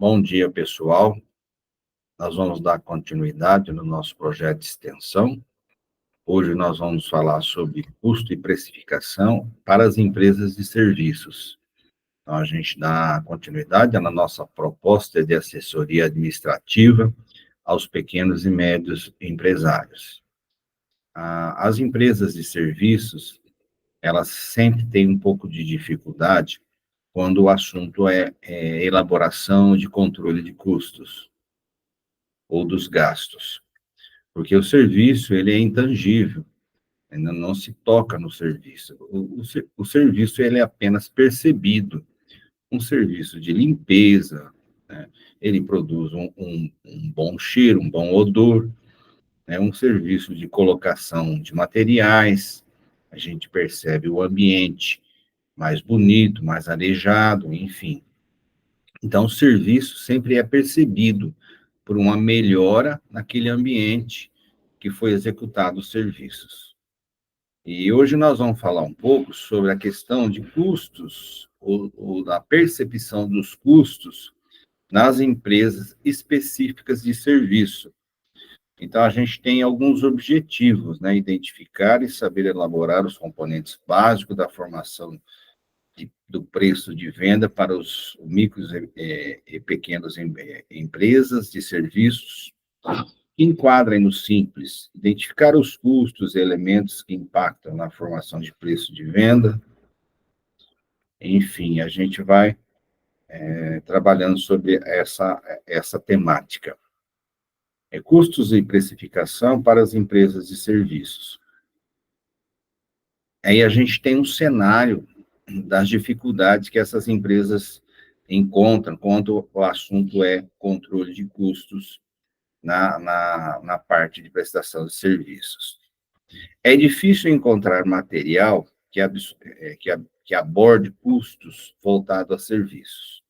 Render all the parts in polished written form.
Bom dia, pessoal. Nós vamos dar continuidade no nosso projeto de extensão. Hoje nós vamos falar sobre custo e precificação para as empresas de serviços. Então, a gente dá continuidade na nossa proposta de assessoria administrativa aos pequenos e médios empresários. As empresas de serviços, elas sempre têm um pouco de dificuldade quando o assunto é elaboração de controle de custos ou dos gastos, porque o serviço ele é intangível, ainda não se toca no serviço. O serviço ele é apenas percebido, um serviço de limpeza, né? Ele produz um bom cheiro, um bom odor, né? Um serviço de colocação de materiais, a gente percebe o ambiente mais bonito, mais arejado, enfim. Então, o serviço sempre é percebido por uma melhora naquele ambiente que foi executado os serviços. E hoje nós vamos falar um pouco sobre a questão de custos, ou da percepção dos custos nas empresas específicas de serviço. Então, a gente tem alguns objetivos, né? Identificar e saber elaborar os componentes básicos da formação do preço de venda para os micros e pequenas empresas de serviços, que enquadrem no simples, identificar os custos e elementos que impactam na formação de preço de venda. Enfim, a gente vai trabalhando sobre essa temática. Custos e precificação para as empresas de serviços. Aí a gente tem um cenário das dificuldades que essas empresas encontram quando o assunto é controle de custos na parte de prestação de serviços. É difícil encontrar material que aborde custos voltados a serviços.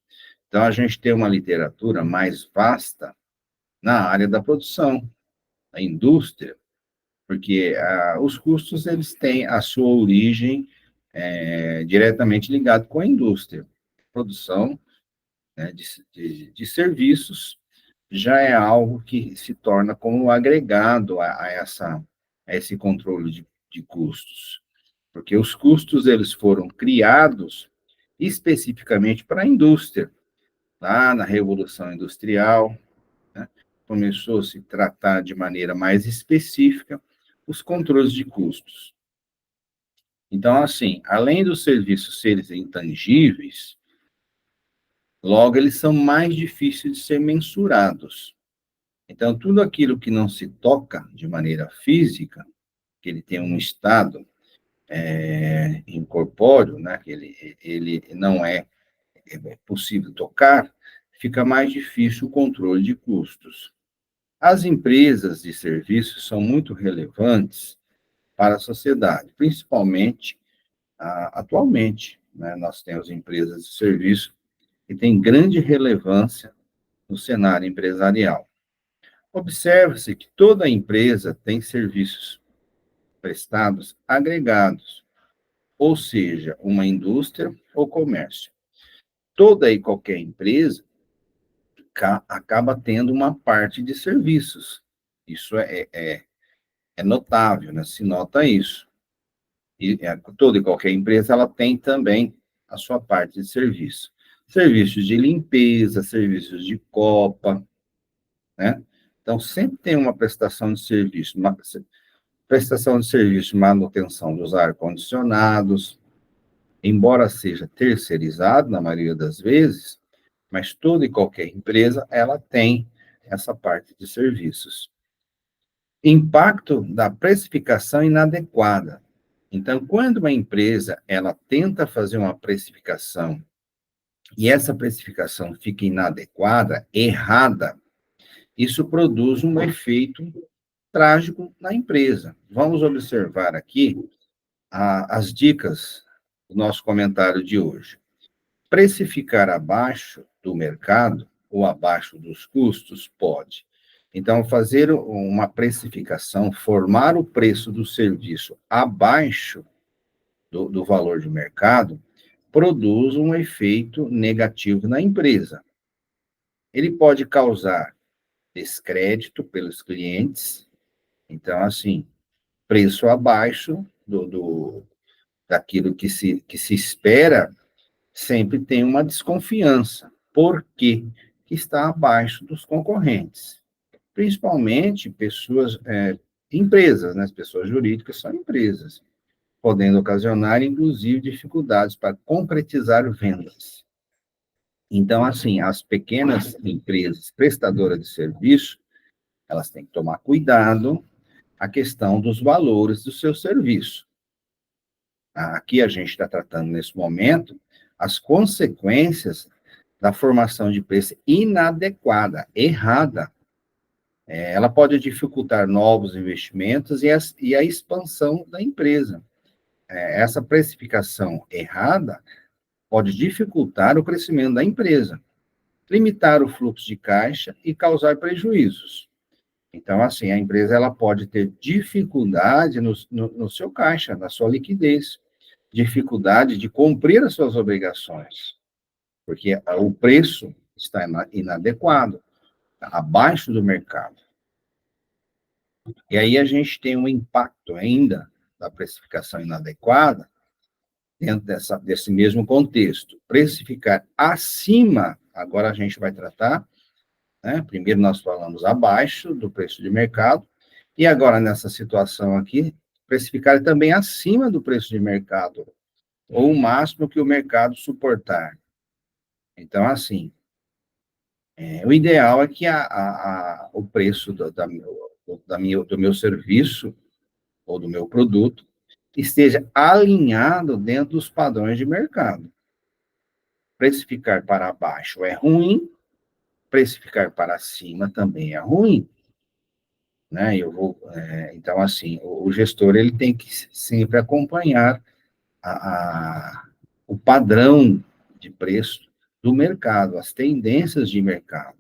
Então, a gente tem uma literatura mais vasta na área da produção, da indústria, porque os custos eles têm a sua origem diretamente ligado com a indústria. Produção, né, de serviços já é algo que se torna como agregado a esse controle de custos, porque os custos eles foram criados especificamente para a indústria, lá na Revolução Industrial, né, começou a se tratar de maneira mais específica os controles de custos. Então, assim, além dos serviços serem intangíveis, logo eles são mais difíceis de ser mensurados. Então, tudo aquilo que não se toca de maneira física, que ele tem um estado incorpóreo, né, que ele não é possível tocar, fica mais difícil o controle de custos. As empresas de serviços são muito relevantes para a sociedade, principalmente atualmente, né, nós temos empresas de serviço que têm grande relevância no cenário empresarial. Observa-se que toda empresa tem serviços prestados agregados, ou seja, uma indústria ou comércio. Toda e qualquer empresa acaba tendo uma parte de serviços. Isso é notável, né? Se nota isso. E toda e qualquer empresa ela tem também a sua parte de serviço. Serviços de limpeza, serviços de copa, né? Então, sempre tem uma prestação de serviço, prestação de serviço, manutenção dos ar-condicionados, embora seja terceirizado na maioria das vezes, mas toda e qualquer empresa, ela tem essa parte de serviços. Impacto da precificação inadequada. Então, quando uma empresa, ela tenta fazer uma precificação e essa precificação fica inadequada, errada, isso produz um efeito trágico na empresa. Vamos observar aqui as dicas do nosso comentário de hoje. Precificar abaixo do mercado ou abaixo dos custos? Pode. Então, fazer uma precificação, formar o preço do serviço abaixo do valor de mercado, produz um efeito negativo na empresa. Ele pode causar descrédito pelos clientes, então, assim, preço abaixo daquilo que se espera, sempre tem uma desconfiança. Por quê? Que está abaixo dos concorrentes. Principalmente pessoas, empresas, né? As pessoas jurídicas são empresas, podendo ocasionar, inclusive, dificuldades para concretizar vendas. Então, assim, as pequenas empresas prestadoras de serviço, elas têm que tomar cuidado a questão dos valores do seu serviço. Aqui a gente está tratando, nesse momento, as consequências da formação de preço inadequada, errada. Ela pode dificultar novos investimentos e a expansão da empresa. Essa precificação errada pode dificultar o crescimento da empresa, limitar o fluxo de caixa e causar prejuízos. Então, assim, a empresa ela pode ter dificuldade no seu caixa, na sua liquidez, dificuldade de cumprir as suas obrigações, porque o preço está inadequado, está abaixo do mercado. E aí a gente tem um impacto ainda da precificação inadequada dentro desse mesmo contexto. Precificar acima, agora a gente vai tratar, né? Primeiro nós falamos abaixo do preço de mercado, e agora nessa situação aqui, precificar também acima do preço de mercado, ou o máximo que o mercado suportar. Então, assim, o ideal é que o preço do meu serviço ou do meu produto esteja alinhado dentro dos padrões de mercado. Precificar para baixo é ruim, precificar para cima também é ruim, né? Então, assim, o gestor ele tem que sempre acompanhar o padrão de preço do mercado, as tendências de mercado.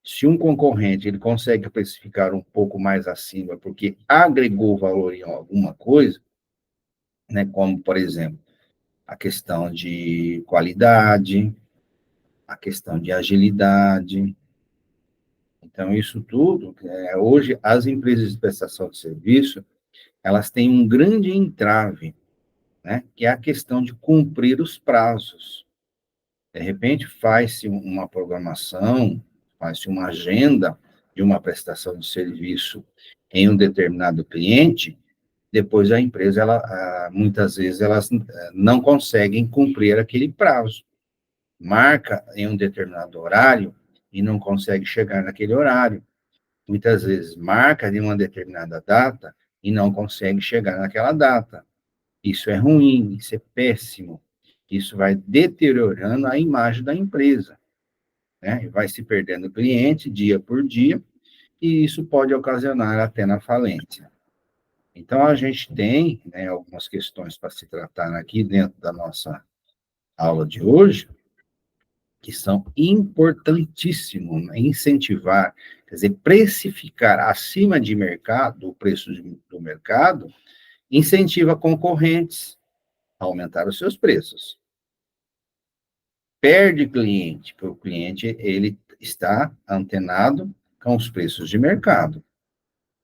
Se um concorrente ele consegue precificar um pouco mais acima porque agregou valor em alguma coisa, né, como, por exemplo, a questão de qualidade, a questão de agilidade. Então, isso tudo, hoje, as empresas de prestação de serviço, elas têm um grande entrave, né, que é a questão de cumprir os prazos. De repente, faz-se uma programação, faz-se uma agenda de uma prestação de serviço em um determinado cliente, depois a empresa, muitas vezes, elas não conseguem cumprir aquele prazo. Marca em um determinado horário e não consegue chegar naquele horário. Muitas vezes, marca em uma determinada data e não consegue chegar naquela data. Isso é ruim, isso é péssimo. Isso vai deteriorando a imagem da empresa, né? Vai se perdendo cliente dia por dia, e isso pode ocasionar até na falência. Então, a gente tem, né, algumas questões para se tratar aqui dentro da nossa aula de hoje, que são importantíssimos, né? Incentivar, quer dizer, precificar acima de mercado, o preço do mercado, incentiva concorrentes a aumentar os seus preços. Perde cliente, porque o cliente ele está antenado com os preços de mercado.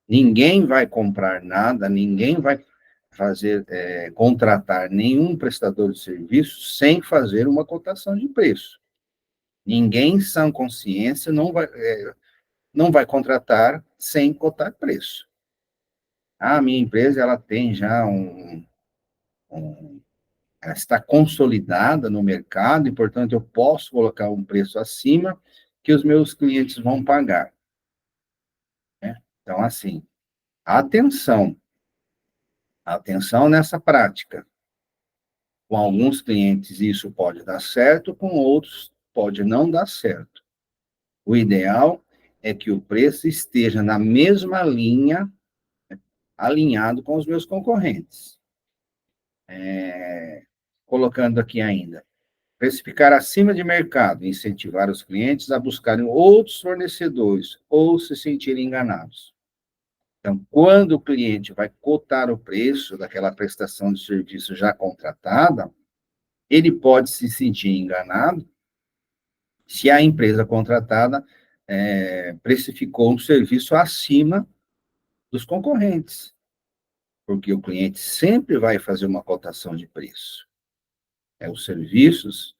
Ninguém vai comprar nada, ninguém vai contratar nenhum prestador de serviço sem fazer uma cotação de preço. Ninguém, em sã consciência, não vai contratar sem cotar preço. A minha empresa ela tem já ela está consolidada no mercado e, portanto, eu posso colocar um preço acima que os meus clientes vão pagar, né? Então, assim, atenção, atenção nessa prática. Com alguns clientes isso pode dar certo, com outros pode não dar certo. O ideal é que o preço esteja na mesma linha, alinhado com os meus concorrentes. Colocando aqui ainda, precificar acima de mercado, incentivar os clientes a buscarem outros fornecedores ou se sentirem enganados. Então, quando o cliente vai cotar o preço daquela prestação de serviço já contratada, ele pode se sentir enganado se a empresa contratada precificou um serviço acima dos concorrentes, porque o cliente sempre vai fazer uma cotação de preço. Os serviços,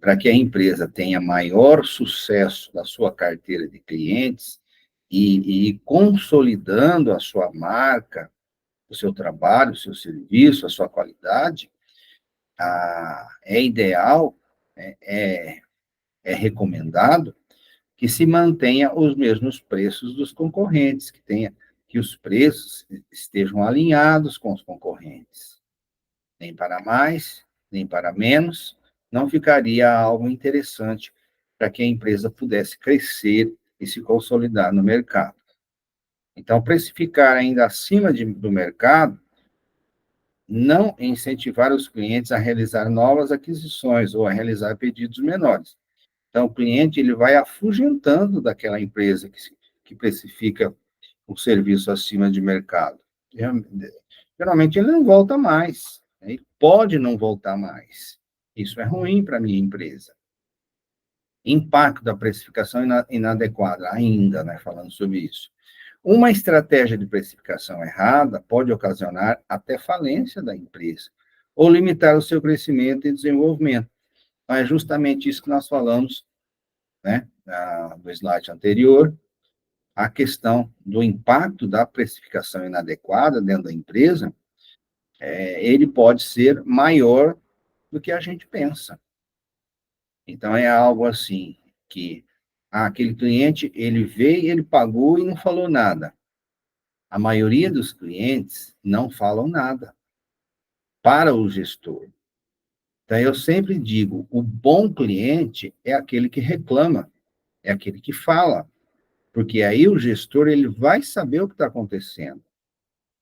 para que a empresa tenha maior sucesso da sua carteira de clientes e consolidando a sua marca, o seu trabalho, o seu serviço, a sua qualidade, é ideal, é recomendado que se mantenha os mesmos preços dos concorrentes, que os preços estejam alinhados com os concorrentes. Nem para mais, nem para menos, não ficaria algo interessante para que a empresa pudesse crescer e se consolidar no mercado. Então, precificar ainda acima do mercado, não incentivar os clientes a realizar novas aquisições ou a realizar pedidos menores. Então, o cliente ele vai afugentando daquela empresa que precifica o serviço acima de mercado. Geralmente, ele não volta mais. Ele pode não voltar mais. Isso é ruim para a minha empresa. Impacto da precificação inadequada, ainda, né, falando sobre isso. Uma estratégia de precificação errada pode ocasionar até falência da empresa, ou limitar o seu crescimento e desenvolvimento. Então, é justamente isso que nós falamos, né, no slide anterior, a questão do impacto da precificação inadequada dentro da empresa, ele pode ser maior do que a gente pensa. Então, é algo assim, que aquele cliente, ele veio, ele pagou e não falou nada. A maioria dos clientes não falam nada para o gestor. Então, eu sempre digo, o bom cliente é aquele que reclama, é aquele que fala, porque aí o gestor ele vai saber o que está acontecendo.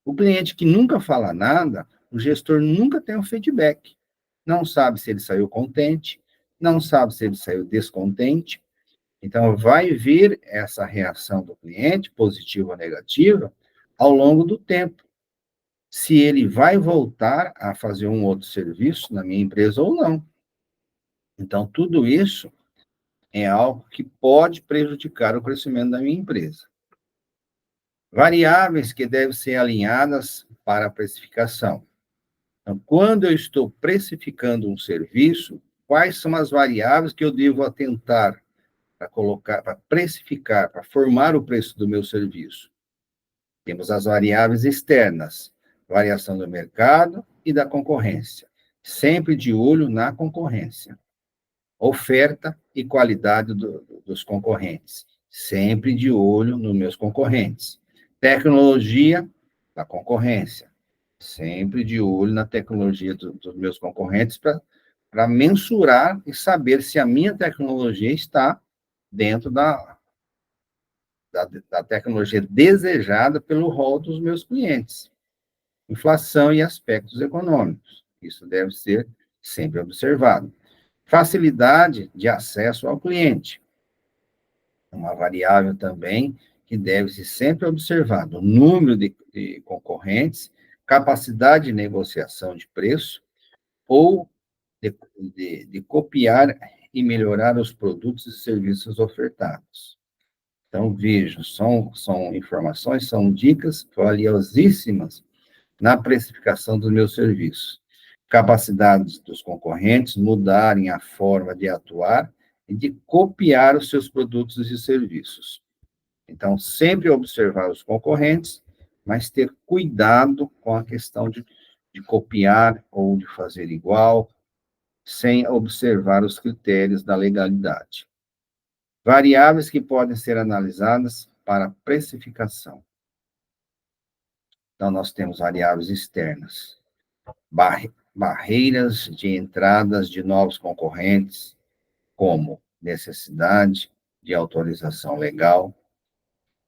O cliente que nunca fala nada, o gestor nunca tem um feedback. Não sabe se ele saiu contente, não sabe se ele saiu descontente. Então, vai vir essa reação do cliente, positiva ou negativa, ao longo do tempo. Se ele vai voltar a fazer um outro serviço na minha empresa ou não. Então, tudo isso é algo que pode prejudicar o crescimento da minha empresa. Variáveis que devem ser alinhadas para a precificação. Então, quando eu estou precificando um serviço, quais são as variáveis que eu devo atentar para colocar, para precificar, para formar o preço do meu serviço? Temos as variáveis externas, variação do mercado e da concorrência, sempre de olho na concorrência. Oferta e qualidade dos concorrentes, sempre de olho nos meus concorrentes. Tecnologia da concorrência, sempre de olho na tecnologia dos meus concorrentes para mensurar e saber se a minha tecnologia está dentro da tecnologia desejada pelo rol dos meus clientes. Inflação e aspectos econômicos. Isso deve ser sempre observado. Facilidade de acesso ao cliente. Uma variável também que deve ser sempre observado. O número de concorrentes, capacidade de negociação de preço ou de copiar e melhorar os produtos e serviços ofertados. Então, vejam, são informações, são dicas valiosíssimas na precificação dos meus serviços. Capacidades dos concorrentes mudarem a forma de atuar e de copiar os seus produtos e serviços. Então, sempre observar os concorrentes, mas ter cuidado com a questão de copiar ou de fazer igual, sem observar os critérios da legalidade. Variáveis que podem ser analisadas para precificação. Então, nós temos variáveis externas, barreiras de entradas de novos concorrentes, como necessidade de autorização legal.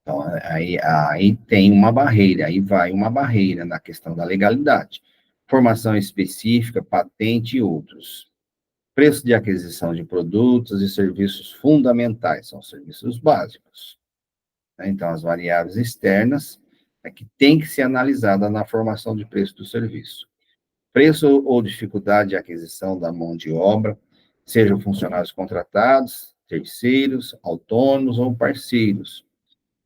Então, aí tem uma barreira, aí vai uma barreira na questão da legalidade. Formação específica, patente e outros. Preço de aquisição de produtos e serviços fundamentais, são serviços básicos. Então, as variáveis externas é que tem que ser analisada na formação de preço do serviço. Preço ou dificuldade de aquisição da mão de obra, sejam funcionários contratados, terceiros, autônomos ou parceiros,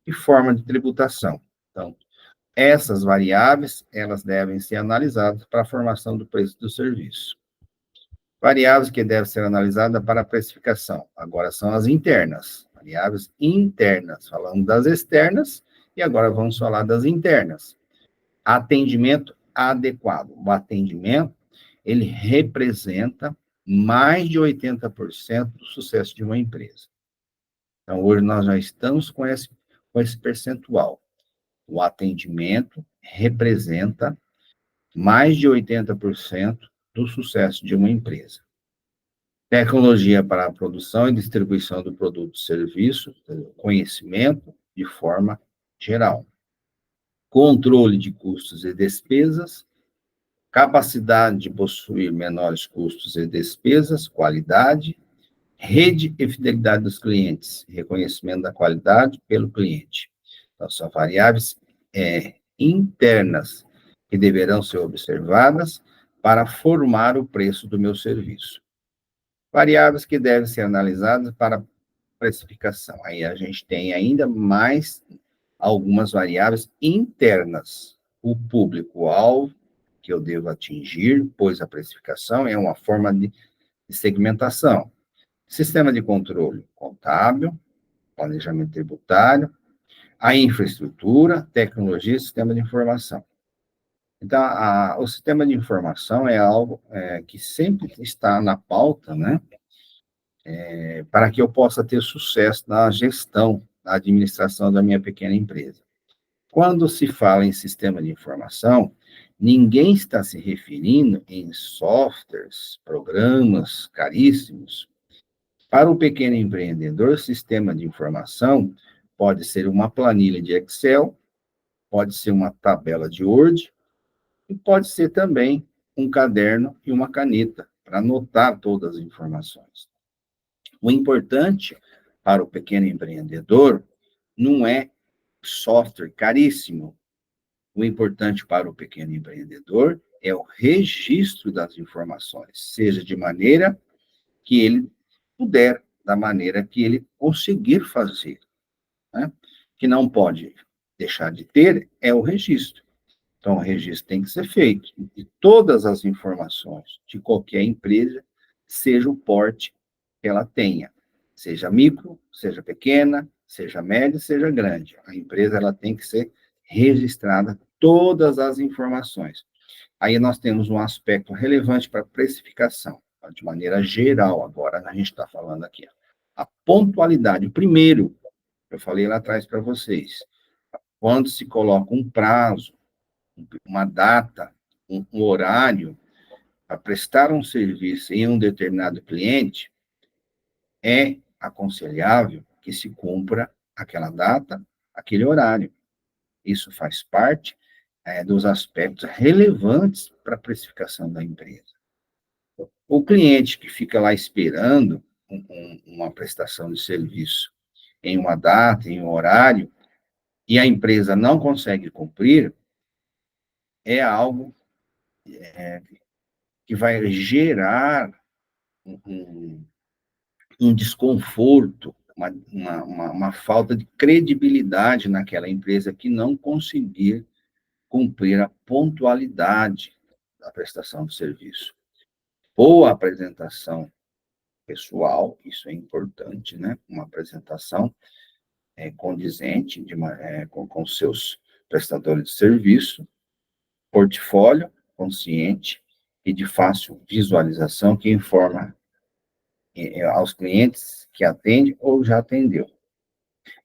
e forma de tributação. Então, essas variáveis, elas devem ser analisadas para a formação do preço do serviço. Variáveis que devem ser analisadas para a precificação. Agora são as internas, variáveis internas. Falamos das externas e agora vamos falar das internas. Atendimento adequado. O atendimento, ele representa mais de 80% do sucesso de uma empresa. Então, hoje nós já estamos com esse percentual. O atendimento representa mais de 80% do sucesso de uma empresa. Tecnologia para a produção e distribuição do produto e serviço, conhecimento de forma geral. Controle de custos e despesas, capacidade de possuir menores custos e despesas, qualidade, rede e fidelidade dos clientes, reconhecimento da qualidade pelo cliente. Então, são variáveis internas que deverão ser observadas para formar o preço do meu serviço. Variáveis que devem ser analisadas para precificação. Aí a gente tem ainda mais algumas variáveis internas. O público-alvo que eu devo atingir, pois a precificação é uma forma de segmentação. Sistema de controle contábil, planejamento tributário, a infraestrutura, tecnologia e sistema de informação. Então, o sistema de informação é algo que sempre está na pauta, né? Para que eu possa ter sucesso na gestão, na administração da minha pequena empresa. Quando se fala em sistema de informação, ninguém está se referindo em softwares, programas caríssimos. Para o pequeno empreendedor, sistema de informação pode ser uma planilha de Excel, pode ser uma tabela de Word, e pode ser também um caderno e uma caneta, para anotar todas as informações. O importante para o pequeno empreendedor não é software caríssimo. O importante para o pequeno empreendedor é o registro das informações, seja de maneira que ele puder, da maneira que ele conseguir fazer, né? Que não pode deixar de ter é o registro. Então, o registro tem que ser feito. E todas as informações de qualquer empresa, seja o porte que ela tenha, seja micro, seja pequena, seja média, seja grande. A empresa ela tem que ser registrada todas as informações. Aí nós temos um aspecto relevante para a precificação, de maneira geral, agora a gente está falando aqui. A pontualidade, o primeiro, eu falei lá atrás para vocês, quando se coloca um prazo, uma data, um horário para prestar um serviço em um determinado cliente, é aconselhável que se cumpra aquela data, aquele horário. Isso faz parte dos aspectos relevantes para a precificação da empresa. O cliente que fica lá esperando uma prestação de serviço em uma data, em um horário, e a empresa não consegue cumprir, é algo que vai gerar um desconforto, uma falta de credibilidade naquela empresa que não conseguir cumprir a pontualidade da prestação de serviço. Ou a apresentação pessoal, isso é importante, né? Uma apresentação condizente com seus prestadores de serviço, portfólio consciente e de fácil visualização que informa aos clientes que atende ou já atendeu.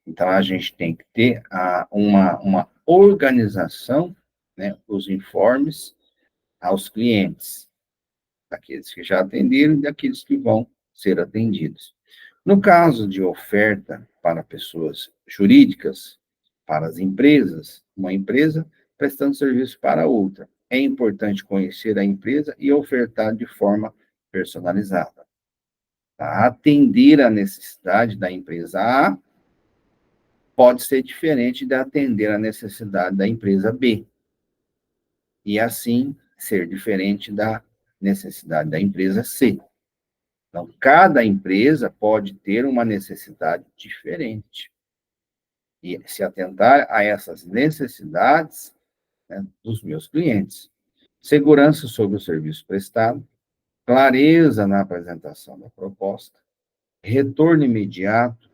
Então, a gente tem que ter uma organização, né, os informes aos clientes, daqueles que já atenderam e daqueles que vão ser atendidos. No caso de oferta para pessoas jurídicas, para as empresas, uma empresa prestando serviço para outra, é importante conhecer a empresa e ofertar de forma personalizada. Tá? Atender a necessidade da empresa A pode ser diferente de atender a necessidade da empresa B. E assim, ser diferente da necessidade da empresa C. Então, cada empresa pode ter uma necessidade diferente e se atentar a essas necessidades, né, dos meus clientes. Segurança sobre o serviço prestado, clareza na apresentação da proposta, retorno imediato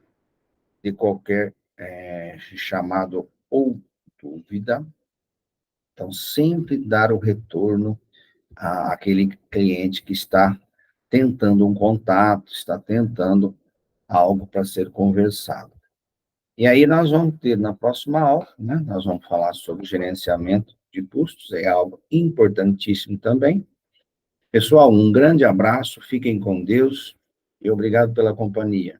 de qualquer chamado ou dúvida. Então, sempre dar o retorno àquele cliente que está tentando um contato, está tentando algo para ser conversado. E aí nós vamos ter na próxima aula, né, nós vamos falar sobre gerenciamento de custos, é algo importantíssimo também. Pessoal, um grande abraço, fiquem com Deus e obrigado pela companhia.